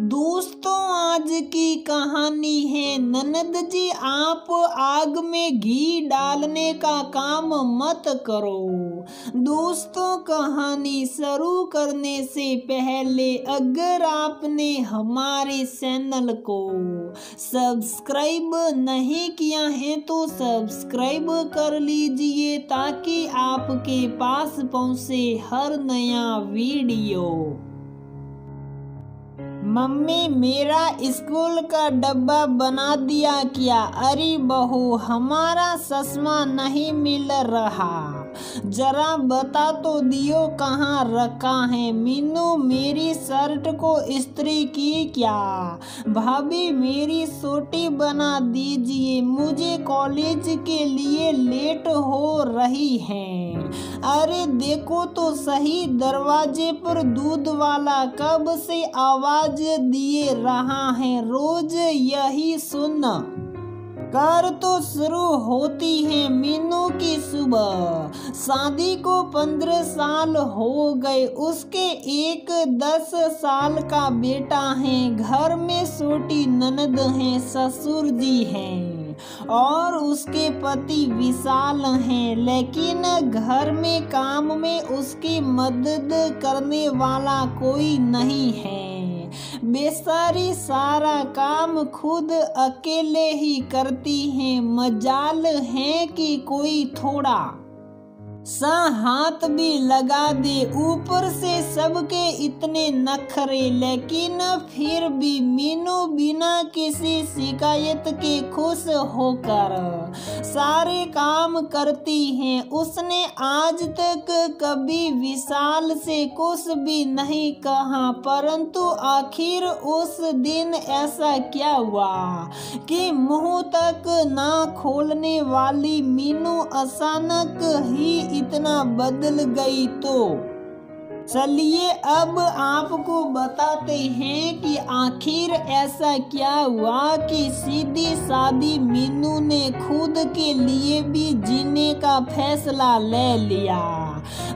दोस्तों, आज की कहानी है ननद जी आप आग में घी डालने का काम मत करो। दोस्तों, कहानी शुरू करने से पहले अगर आपने हमारे चैनल को सब्सक्राइब नहीं किया है तो सब्सक्राइब कर लीजिए ताकि आपके पास पहुंचे हर नया वीडियो। मम्मी, मेरा स्कूल का डब्बा बना दिया क्या? अरे बहू, हमारा चश्मा नहीं मिल रहा, जरा बता तो दियो कहाँ रखा है। मीनू, मेरी शर्ट को इस्त्री की क्या? भाभी, मेरी सोटी बना दीजिए, मुझे कॉलेज के लिए लेट हो रही है। अरे देखो तो सही, दरवाजे पर दूध वाला कब से आवाज दिए रहा है, रोज यही सुन कर तो शुरू होती है मीनू की सुबह। शादी को 15 साल हो गए, उसके एक 10 साल का बेटा है। घर में छोटी ननद है, ससुर जी हैं और उसके पति विशाल हैं, लेकिन घर में काम में उसकी मदद करने वाला कोई नहीं है। बेचारी सारा काम खुद अकेले ही करती हैं। मजाल है कि कोई थोड़ा सा हाथ भी लगा दे। ऊपर से सबके इतने नखरे, लेकिन फिर भी मीनू बिना किसी शिकायत के खुश होकर सारे काम करती हैं। उसने आज तक कभी विशाल से कुछ भी नहीं कहा, परंतु आखिर उस दिन ऐसा क्या हुआ कि मुंह तक ना खोलने वाली मीनू अचानक ही इतना बदल गई। तो चलिए अब आपको बताते हैं कि आखिर ऐसा क्या हुआ कि सीधी सादी मीनू ने खुद के लिए भी जीने का फैसला ले लिया।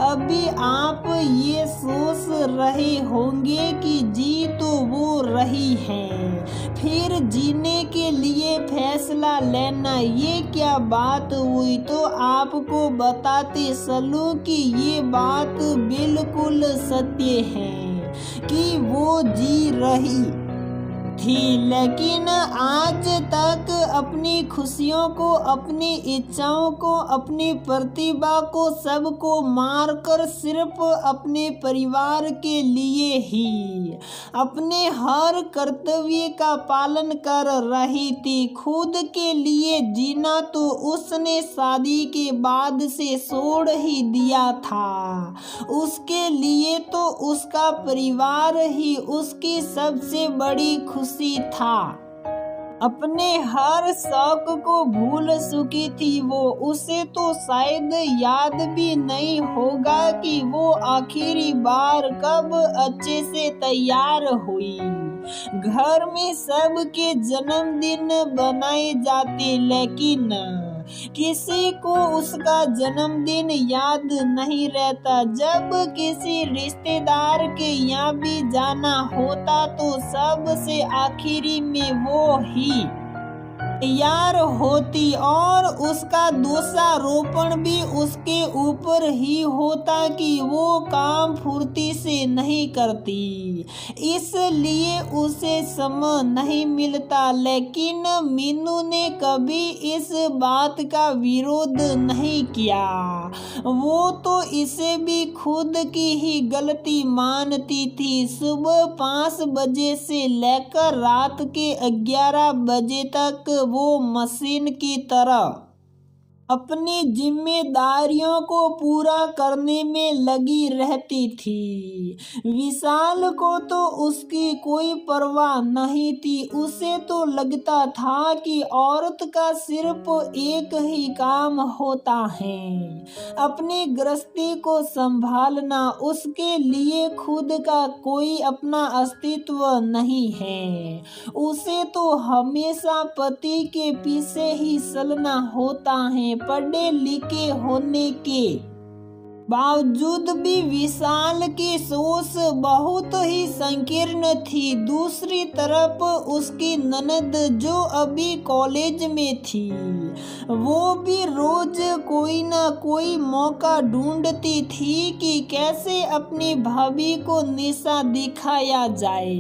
अभी आप ये सोच रहे होंगे कि जी तो वो रही है, फिर जीने के लिए फैसला लेना ये क्या बात हुई। तो आपको बताते चलूं कि ये बात बिल्कुल सत्य है कि वो जी रही थी, लेकिन आज तक अपनी खुशियों को, अपनी इच्छाओं को, अपनी प्रतिभा को सबको मारकर सिर्फ अपने परिवार के लिए ही अपने हर कर्तव्य का पालन कर रही थी। खुद के लिए जीना तो उसने शादी के बाद से छोड़ ही दिया था। उसके लिए तो उसका परिवार ही उसकी सबसे बड़ी खुशी था। अपने हर शौक को भूल चुकी थी वो। उसे तो शायद याद भी नहीं होगा कि वो आखिरी बार कब अच्छे से तैयार हुई। घर में सबके जन्मदिन बनाए जाते, लेकिन किसी को उसका जन्मदिन याद नहीं रहता। जब किसी रिश्तेदार के यहाँ भी जाना होता तो सबसे आखिरी में वो ही तैयार होती और उसका दोषारोपण भी उसके ऊपर ही होता कि वो काम फुर्ती से नहीं करती, इसलिए उसे समय नहीं मिलता। लेकिन मीनू ने कभी इस बात का विरोध नहीं किया। वो तो इसे भी खुद की ही गलती मानती थी। सुबह 5 बजे से लेकर रात के 11 बजे तक वो मशीन की तरह अपनी जिम्मेदारियों को पूरा करने में लगी रहती थी। विशाल को तो उसकी कोई परवाह नहीं थी। उसे तो लगता था कि औरत का सिर्फ एक ही काम होता है, अपनी गृहस्थी को संभालना। उसके लिए खुद का कोई अपना अस्तित्व नहीं है। उसे तो हमेशा पति के पीछे ही चलना होता है। पढ़े लिखे होने के बावजूद भी विशाल की सोच बहुत ही संकीर्ण थी। दूसरी तरफ उसकी ननद जो अभी कॉलेज में थी, वो भी रोज कोई ना कोई मौका ढूंढती थी कि कैसे अपनी भाभी को निशा दिखाया जाए।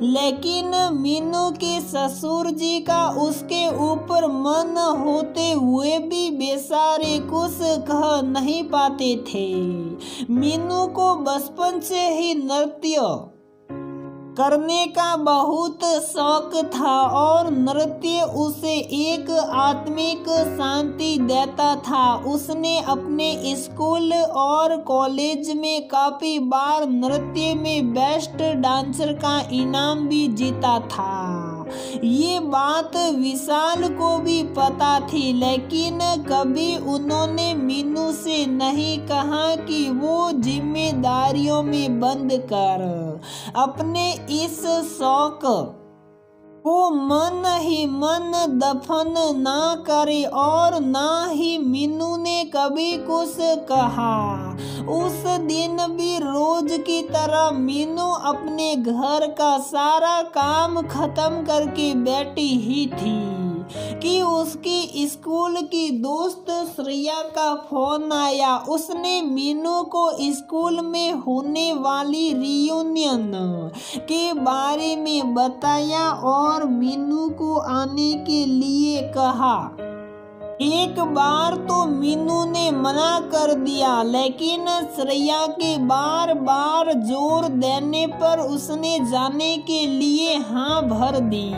लेकिन मीनू के ससुर जी का उसके ऊपर मन होते हुए भी बेचारे कुछ कह नहीं पाते थे। मीनू को बचपन से ही नृत्य करने का बहुत शौक था और नृत्य उसे एक आत्मिक शांति देता था। उसने अपने स्कूल और कॉलेज में काफी बार नृत्य में बेस्ट डांसर का इनाम भी जीता था। ये बात विशाल को भी पता थी, लेकिन कभी उन्होंने मीनू से नहीं कहा कि वो जिम्मेदारियों में बंद कर अपने इस शौक को मन ही मन दफन ना करे। और ना ही मीनू ने कभी कुछ कहा। उस दिन भी रोज की तरह मीनू अपने घर का सारा काम खत्म करके बैठी ही थी कि उसकी स्कूल की दोस्त श्रेया का फोन आया। उसने मीनू को स्कूल में होने वाली रियूनियन के बारे में बताया और मीनू को आने के लिए कहा। एक बार तो मीनू ने मना कर दिया, लेकिन श्रेया के बार बार जोर देने पर उसने जाने के लिए हाँ भर दी।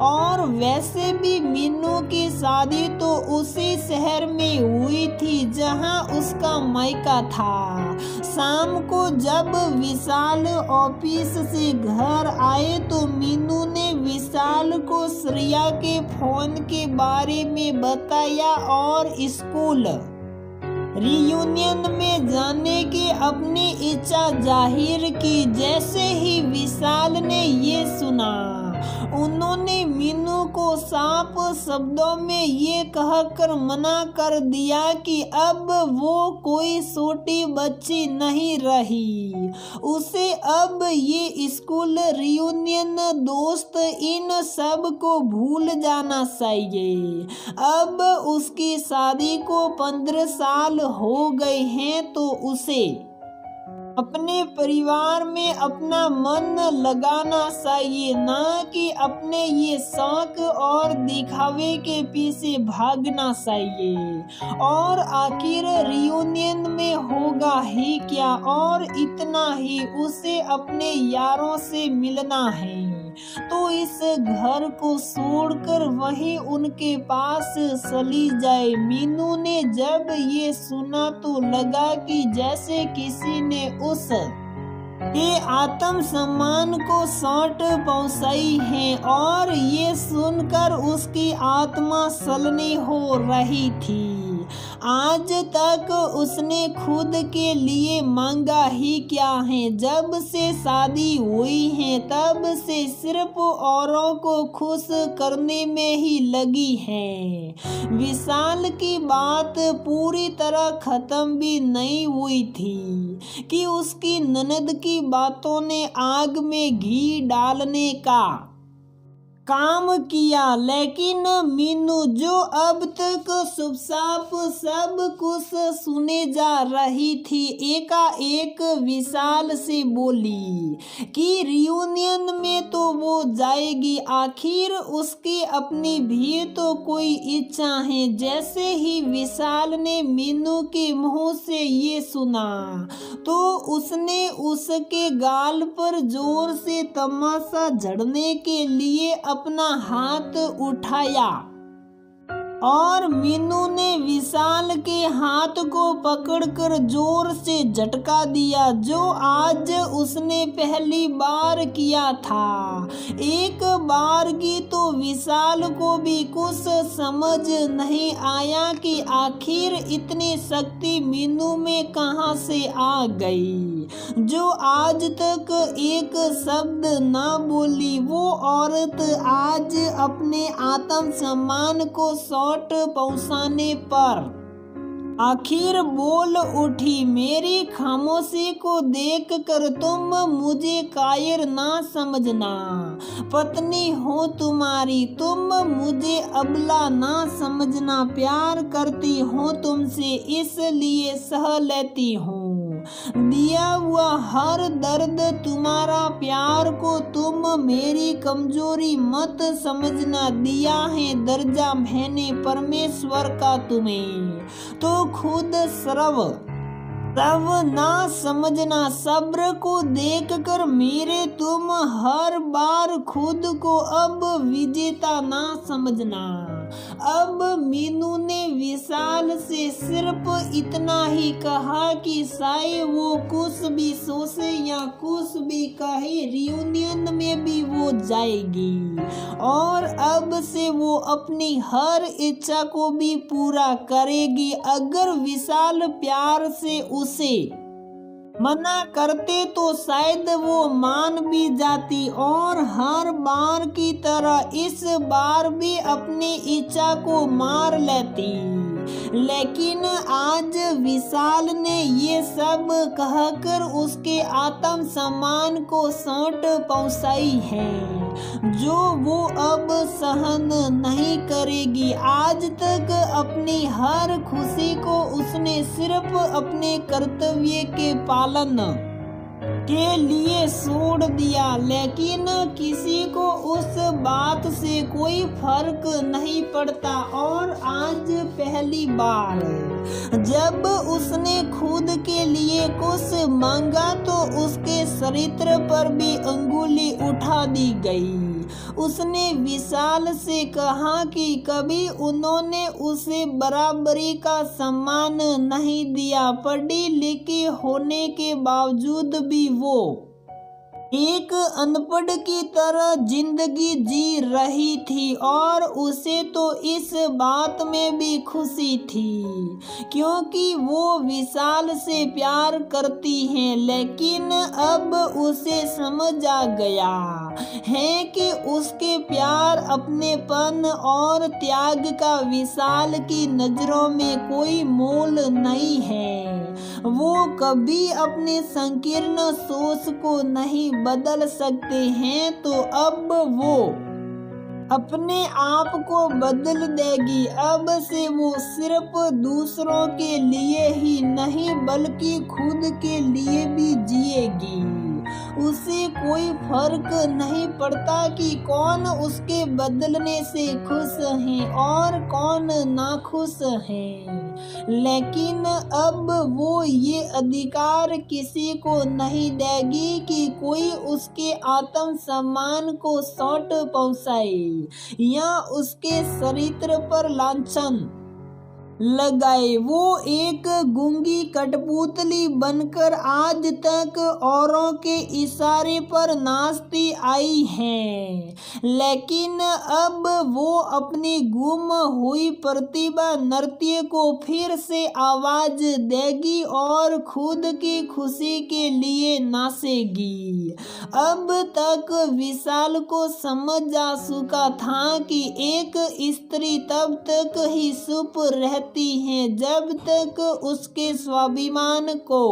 और वैसे भी मीनू की शादी तो उसी शहर में हुई थी जहां उसका मायका था। शाम को जब विशाल ऑफिस से घर आए तो मीनू ने विशाल को श्रेया के फोन के बारे में बताया और स्कूल रियूनियन में जाने की अपनी इच्छा जाहिर की। जैसे ही विशाल ने ये सुना, उन्होंने मीनू को साफ शब्दों में ये कहकर मना कर दिया कि अब वो कोई छोटी बच्ची नहीं रही। उसे अब ये स्कूल रियूनियन, दोस्त, इन सब को भूल जाना चाहिए। अब उसकी शादी को 15 साल हो गए हैं तो उसे अपने परिवार में अपना मन लगाना चाहिए, ना कि अपने ये शौक और दिखावे के पीछे भागना चाहिए। और आखिर रियूनियन में होगा ही क्या, और इतना ही, उसे अपने यारों से मिलना है। तो इस घर को छोड़कर वहीं उनके पास चली जाए। मीनू ने जब ये सुना तो लगा कि जैसे किसी ने उस के आत्म सम्मान को चोट पहुंचाई है, और ये सुनकर उसकी आत्मा सलनी हो रही थी। आज तक उसने खुद के लिए मांगा ही क्या है। जब से शादी हुई है तब से सिर्फ औरों को खुश करने में ही लगी है। विशाल की बात पूरी तरह खत्म भी नहीं हुई थी कि उसकी ननद की बातों ने आग में घी डालने का काम किया। लेकिन मीनू, जो अब तक चुपचाप सब कुछ सुने जा रही थी, एकाएक विशाल से बोली कि रियूनियन में तो वो जाएगी, आखिर उसकी अपनी भी तो कोई इच्छा है। जैसे ही विशाल ने मीनू के मुंह से ये सुना तो उसने उसके गाल पर जोर से तमाशा झड़ने के लिए अपना हाथ उठाया और मीनू ने विशाल के हाथ को पकड़कर जोर से झटका दिया, जो आज उसने पहली बार किया था। एक बार की तो विशाल को भी कुछ समझ नहीं आया कि आखिर इतनी शक्ति मीनू में कहां से आ गई। जो आज तक एक शब्द ना बोली, वो औरत आज अपने आत्म सम्मान को चोट पहुंचाने पर आखिर बोल उठी, मेरी खामोशी को देखकर तुम मुझे कायर ना समझना। पत्नी हो तुम्हारी, तुम मुझे अबला ना समझना। प्यार करती हूँ तुमसे, इसलिए सह लेती हूँ दिया हुआ हर दर्द तुम्हारा। प्यार को तुम मेरी कमजोरी मत समझना। दिया है दर्जा मैंने परमेश्वर का तुम्हें, तो खुद सर्व तब ना समझना। सब्र को देखकर मेरे तुम हर बार खुद को अब विजेता ना समझना। अब मीनू ने विशाल से सिर्फ इतना ही कहा कि शायद वो कुछ भी सोचे या कुछ भी कहे, रियूनियन में भी वो जाएगी और अब से वो अपनी हर इच्छा को भी पूरा करेगी। अगर विशाल प्यार से उसे मना करते तो शायद वो मान भी जाती और हर बार की तरह इस बार भी अपनी इच्छा को मार लेती। लेकिन आज विशाल ने ये सब कहकर उसके आत्म सम्मान को चोट पहुंचाई है, जो वो अब सहन नहीं करेगी। आज तक अपनी हर खुशी को उसने सिर्फ अपने कर्तव्य के पालन के लिए छोड़ दिया, लेकिन किसी को उस बात से कोई फर्क नहीं पड़ता। और आज पहली बार जब उसने खुद के लिए कुछ मांगा तो उसके चरित्र पर भी अंगुली उठा दी गई। उसने विशाल से कहा कि कभी उन्होंने उसे बराबरी का सम्मान नहीं दिया। पढ़ी लिखी होने के बावजूद भी वो एक अनपढ़ की तरह जिंदगी जी रही थी और उसे तो इस बात में भी खुशी थी क्योंकि वो विशाल से प्यार करती है। लेकिन अब उसे समझ आ गया है कि उसके प्यार, अपनेपन और त्याग का विशाल की नजरों में कोई मोल नहीं है। वो कभी अपने संकीर्ण सोच को नहीं बदल सकते हैं, तो अब वो अपने आप को बदल देगी। अब से वो सिर्फ दूसरों के लिए ही नहीं बल्कि खुद के लिए भी जिएगी। उसे कोई फर्क नहीं पड़ता कि कौन उसके बदलने से खुश है और कौन नाखुश है। लेकिन अब वो ये अधिकार किसी को नहीं देगी कि कोई उसके आत्म सम्मान को चोट पहुंचाए या उसके चरित्र पर लांछन लगाए। वो एक गूंगी कठपुतली बनकर आज तक औरों के इशारे पर नाचती आई है, लेकिन अब वो अपनी गुम हुई प्रतिभा नृत्य को फिर से आवाज देगी और खुद की खुशी के लिए नाचेगी। अब तक विशाल को समझ आ चुका था कि एक स्त्री तब तक ही चुप रहती है जब तक उसके स्वाभिमान को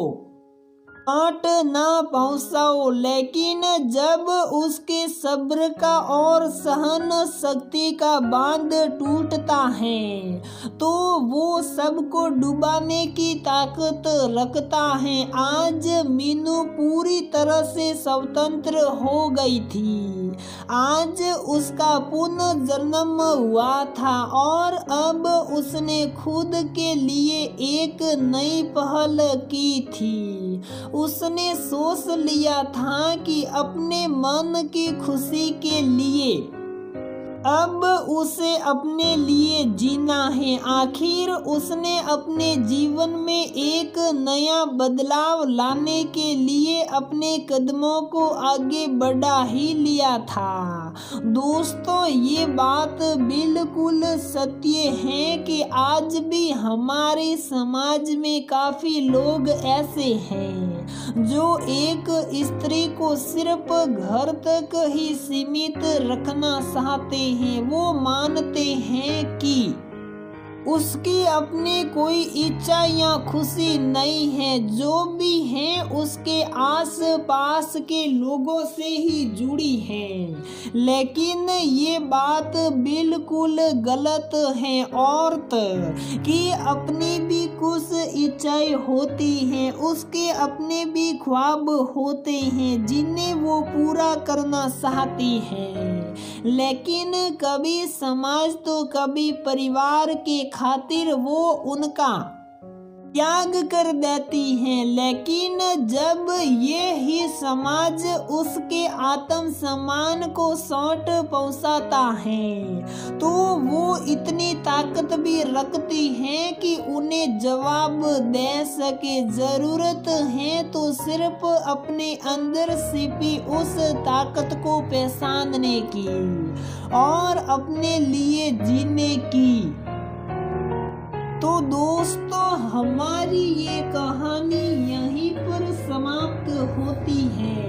चोट ना पहुंचाओ, लेकिन जब उसके सब्र का और सहन शक्ति का बांध टूटता है तो वो सबको डुबाने की ताकत रखता है। आज मीनू पूरी तरह से स्वतंत्र हो गई थी। आज उसका पुनर्जन्म हुआ था और अब उसने खुद के लिए एक नई पहल की थी। उसने सोच लिया था कि अपने मन की खुशी के लिए अब उसे अपने लिए जीना है। आखिर उसने अपने जीवन में एक नया बदलाव लाने के लिए अपने कदमों को आगे बढ़ा ही लिया था। दोस्तों, ये बात बिल्कुल सत्य है कि आज भी हमारे समाज में काफी लोग ऐसे हैं जो एक स्त्री को सिर्फ घर तक ही सीमित रखना चाहते हैं। वो मानते हैं कि उसकी अपनी कोई इच्छा या खुशी नहीं है, जो भी है उसके आस पास के लोगों से ही जुड़ी है। लेकिन ये बात बिल्कुल गलत है औरत की अपनी भी कुछ इच्छाएं होती हैं, उसके अपने भी ख्वाब होते हैं जिन्हें वो पूरा करना चाहती है। लेकिन कभी समाज तो कभी परिवार के खातिर वो उनका त्याग कर देती हैं। लेकिन जब ये ही समाज उसके आत्मसम्मान को चोट पहुंचाता है तो वो इतनी ताकत भी रखती हैं कि उन्हें जवाब दे सके। जरूरत है तो सिर्फ अपने अंदर छिपी उस ताकत को पहचानने की और अपने लिए जीने की। तो दोस्तों, हमारी ये कहानी यहीं पर समाप्त होती है।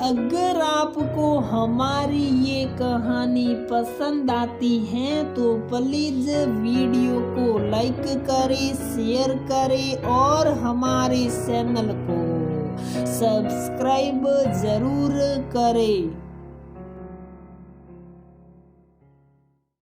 अगर आपको हमारी ये कहानी पसंद आती है तो प्लीज वीडियो को लाइक करें, शेयर करें और हमारे चैनल को सब्सक्राइब जरूर करें।